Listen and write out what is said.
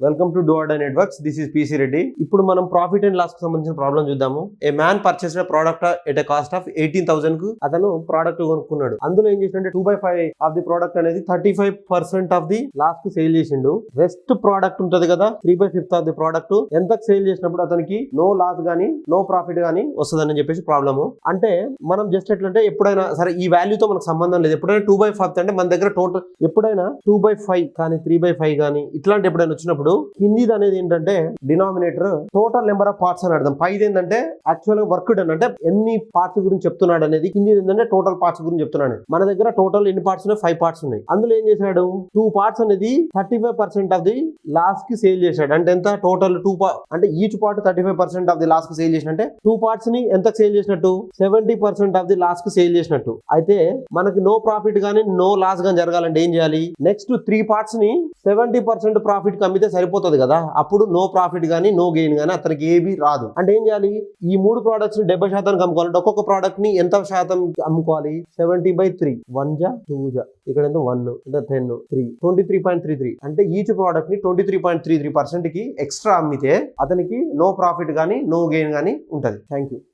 Welcome to డోఅడా networks. This is PC Reddy. ఇప్పుడు మనం ప్రాఫిట్ అండ్ లాస్ కు సంబంధించిన ప్రాబ్లం చూద్దాము. A man purchase product at a cost of 18,000 కు అతను ప్రోడక్ట్ కొనుక్కున్నాడు. అందులో ఏం చేసిండే 2/5 ఆఫ్ ది ప్రోడక్ట్ అనేది 35% ఆఫ్ ది లాస్ కు సేల్ చేసిండు. రెస్ట్ ప్రోడక్ట్ ఉంటది కదా, 3/5 ఆఫ్ ది ప్రోడక్ట్ ఎంతకు సేల్ చేసినప్పుడు అతనికి నో లాస్ గానీ నో ప్రాఫిట్ గానీ వస్తుందని చెప్పేసి ప్రాబ్లము. అంటే మనం జస్ట్ ఎట్లంటే ఎప్పుడైనా సరే ఈ వాల్యూతో మనకు సంబంధం లేదు. ఎప్పుడైనా 2/5 అంటే మన దగ్గర టోటల్ ఎప్పుడైనా 2/5 కానీ 3/5 కానీ ఇట్లాంటి ఎప్పుడైనా వచ్చినప్పుడు కిందిది అనేది ఏంటంటే denominator total number of parts అని అర్థం. పైది ఏంటంటే యాక్చువల్ గా వర్క్ డన్ అంటే ఎన్ని పార్ట్స్ గురించి చెప్తున్నాడు అనేది, కింది ఏంటంటే టోటల్ పార్ట్స్ గురించి చెప్తున్నాడు. మన దగ్గర టోటల్ ఎన్ని పార్ట్స్ ఉన్నాయి? 5 పార్ట్స్ ఉన్నాయి. అందులో ఏం చేశాడు, 2 పార్ట్స్ అనేది 35% ఆఫ్ ది లాస్ కి సేల్ చేశాడు. అంటే ఎంత టోటల్ 2 అంటే each part 35% of the loss కి సేల్ చేసినట్టే 2 పార్ట్స్ ని ఎంత సేల్ చేసినట్టు 70% ఆఫ్ ది లాస్ కి సేల్ చేసినట్టు. అయితే మనకి నో ప్రాఫిట్ గానీ నో లాస్ గానీ జరగాలంటే ఏం చేయాలి? నెక్స్ట్ 3 పార్ట్స్ ని 70% ప్రాఫిట్ కి అమ్మితే సరిపోతుంది కదా. అప్పుడు నో ప్రాఫిట్ గానీ నో గెయిన్ గానీ అతనికి ఏబీ రాదు. అంటే ఏం చేయాలి? ఈ 3 ప్రోడక్ట్స్ ని 70% అమ్ముకోవాలంటే ఒక్కొక్క ప్రోడక్ట్ ని ఎంత శాతం అమ్ముకోవాలి? 70/3 1 జా 2 జా ఇక్కడ ఎంత 1 అంటే 10 3 23.33 అంటే ఈచ్ ప్రోడక్ట్ ని 23.33% కి ఎక్స్ట్రా అమ్మితే అతనికి నో ప్రాఫిట్ గానీ నో గెయిన్ గానీ ఉంటది. Thank you.